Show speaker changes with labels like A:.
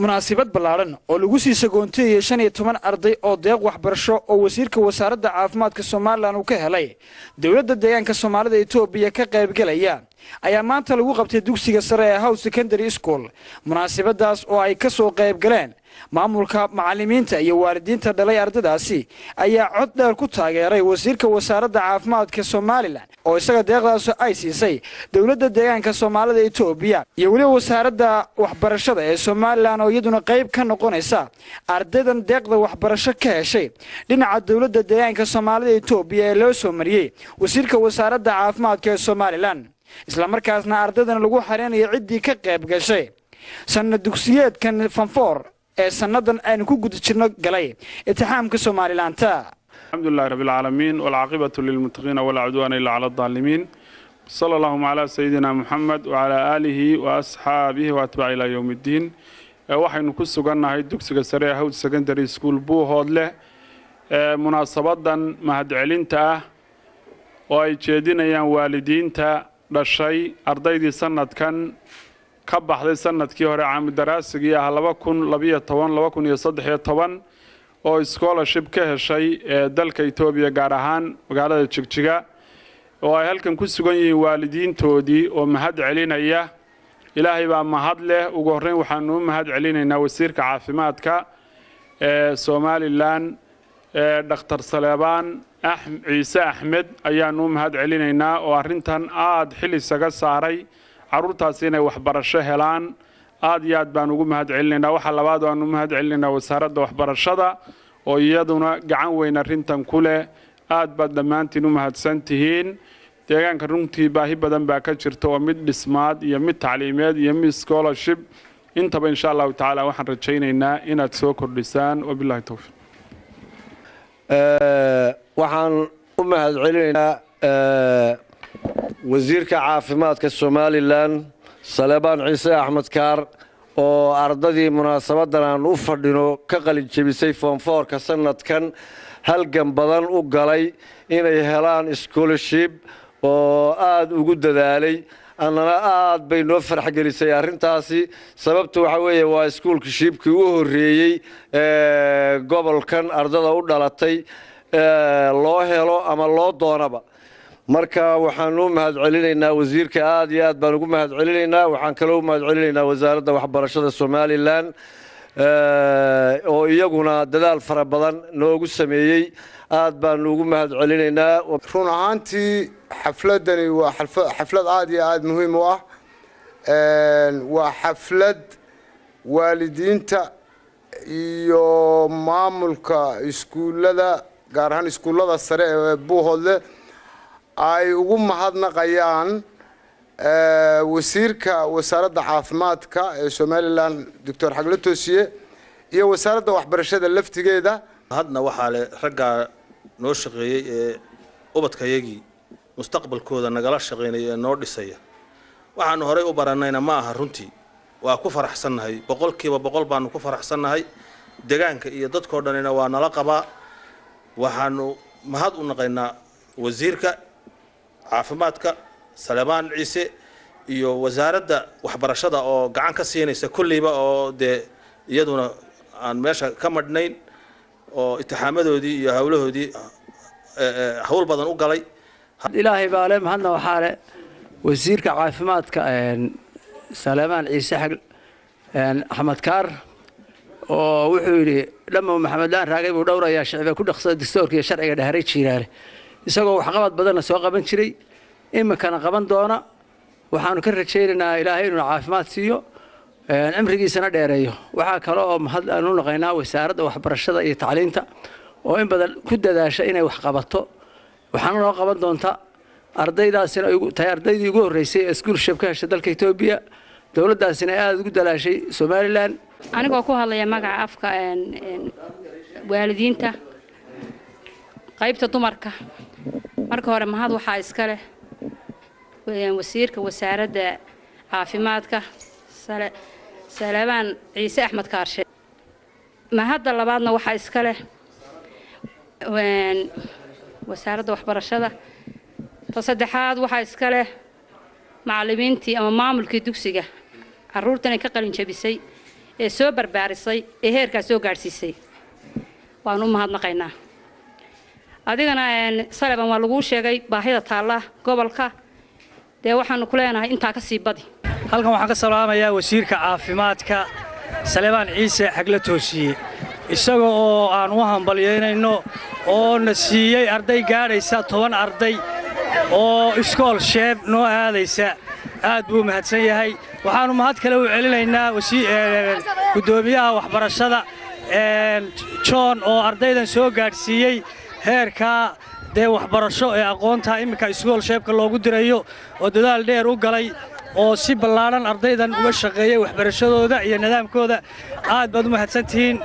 A: munaasabad ballaaran oo lagu sii sagoonteeyay 15 arday oo deeq waxbarasho oo wasiirka wasaaradda caafimaadka Soomaaliland uu ka helay dawladda deegaanka Soomaalida Itoobiya ka qayb galaya ayaa maanta lagu qabtay dugsiga sare ee House Secondary School. Munaasabadaas oo ay ka soo qayb galeen maamulka macallimiinta iyo waalidiinta dhalay ardaydaasi ayaa cod dheer ku taageeray wasiirka wasaaradda caafimaadka Soomaaliland oo isaga deeqdaas ay siisay dawladda deegaanka Soomaalida Itoobiya iyo waliba wasaaradda waxbarashada ee Soomaaliland oo iyaduna qayb ka noqonaysa ardaydan deeqda waxbarasho ka heshay dhinaca dawladda deegaanka Soomaalida Itoobiya ee loo soo mariyay wasiirka wasaaradda caafimaadka ee Soomaaliland isla markaasna ardaydan lagu xareenayo ciddii ka qayb gashay sanad dugsiyeedkan fanfoor ee sanadan aynu ku guda jirno galay imtixaanka Soomaaliland.
B: alxamdulillahi rabbil aalamiin wal aaqibatu lil muttaqiin wala udwana illa ala dhalimin sallallahu ala sayidina muhammad wa ala alihi wa ashabihi wa atba'i ila yawmiddin. waxaynu ku sugannahay dugsiga sare ee House Secondary School Buuhoodle munaasabadan mahadcelinta ah oo ay jeedinayaan waalidiinta dhashay ardaydii sanadkan ka baxday sanadkii hore caamil daraasigii ah 2012-2013 oo scholarship ka heshay dalka Itoobiya gaar ahaan magaalada Jigjiga oo ay halkan ku sugan yihiin waalidiintoodii oo mahad celinaya. ilaahay baa mahad leh. ugu horreyn waxaanu mahad celinaynaa wasiirka caafimaadka ee Soomaaliland Dr. Salebaan Ciise Axmed ayaanu mahad celinaynaa oo arrintan aad xil isaga saaray caruurtaas inay waxbarasho helaan. aad iyo aad baan ugu mahad celinaynaa. waxa labaad oo aanu mahad celinaynaa wasaaradda waxbarashada oo iyaduna gacan weyn arrintan ku leh. aad baad dhammaantiin u mahadsantihiin. deegaanka runtii baahi badan baa ka jirta oo mid dhismaad iyo mid tacliimeed iyo mid scholarship intaba insha allahu tacaala waxaan rajaynaynaa inaad soo kordhisaan. wabillahi tawfiiq.
C: waxaan u mahad celinaynaa wasiirka caafimaadka Soomaaliland Salebaan Ciise Axmed Kaar oo ardadii munaasabadan aan u fadhino ka qalin jabisay form 4ka sanadkan halgan badan u galay inay helaan scholarship oo aad ugu dadaalay. annana aad bay noo farx gelisay arrintaasi sababtu waxa weeye waa schoolshipkii u horeeyay gobolkan ardada u dhalatay loo helo ama loo doonaba. marka waxaan u mahad celinaynaa wasiirka aad iyo aad baan ugu mahad celinaynaa. waxaan kale u mahad celinaynaa wasaaradda waxbarashada Soomaaliland oo iyaguna dadaal fara badan noogu sameeyay. aad baan ugu mahad celinaynaa.
D: run ahaantii xafladani waa xaflad aad iyo aad muhiim u ah. waa xaflad waalidiinta iyo maamulka iskuulada gaar ahaan iskuulada sare ee Buuhoodle ay ugu mahadnaqayaan wasiirka wasaaradda caafimaadka ee Soomaaliland Dr. Xagle Toosiye iyo wasaaradda waxbarashada laftigeeda.
E: hadna waxa le ragga noo shaqeeyay ee ubadkayagii mustaqbalkooda nagala shaqeynaya noo dhisaya. waxaanu horey u baranayna ma aha runtii waa ku faraxsanahay boqolkiiba boqol baanu ku faraxsanahay. deegaanka iyo dadkoo dhanina waa nala qabaa. waxaanu mahad u naqaynaa wasiirka caafimaadka Salebaan Ciise iyo wasaaradda waxbarashada oo gacan ka siinaysa kulliba oo iyaduna aan meesha ka madhnayn oo imtixaamadoodii iyo hawlahoodii hawl badan u galay.
F: ilaahay baa leh mahadna waxaa leh wasiirka caafimaadka Salebaan Ciise Axmed Kaar oo wuxuu yiri dhammo maxamedaan raagay buu dhowrayaa shacbiga ku dhaqsada dastuurka iyo sharciga dhaharay jiiraale isagoo wax qabad badan soo qaban jiray imikana qaban doona. waxaanu ka rajaynaynaa ilaahay inuu caafimaad siiyo cimrigiisana dheereeyo. waxa kale oo mahad aanu naqaynaa wasaaradda waxbarashada iyo tacliinta oo in badan ku dadaashay inay wax qabato. waxaana loo qaban doonta ardaydaasina ardaydii ugu horeysay ee scholarship ka heshay dalka Itoobiya. dawladdaasina aad ugu dalaashay Soomaaliland.
G: anigoo ku hadlaya magaca afka waalidiinta qaybta dumarka marka hore mahad waxa iska leh wasiirka wasaaradda caafimaadka Salebaan Ciise Axmed Kaar. mahadda labaadna waxa iska leh wasaaradda waxbarashada. saddexaad waxa iska leh macallimiintii ama maamulkii dugsiga caruurtan ka qalin jabisay ee soo barbaarisay ee heerkaa soo gaadhsiisay waan u mahadnaqaynaa adigana Saleebaan waa lagu sheegay baahida taalla gobolka dee waxaanu ku leenahay intaa ka sii badi
H: halkan waxaan ka salaamayaa wasiirka caafimaadka Saleebaan Ciise Xagle Toosiye isaga oo aan u hambalyeynayno oo na siiyay arday gaadhaysa 10 arday oo iskool sheeb noo aadaysa aad buu mahadsan yahay waxaanu mahad kale u celinaynaa gudoomiyaha waxbarashada John oo ardaydan soo gaadhsiiyay heerka dee waxbarasho ee aqoonta imika iskool sheebka loogu dirayo oo dadaal dheer u galay oo si ballaaran ardaydan uga shaqeeyay waxbarashadooda iyo nidaamkooda aad baad u mahadsantihiin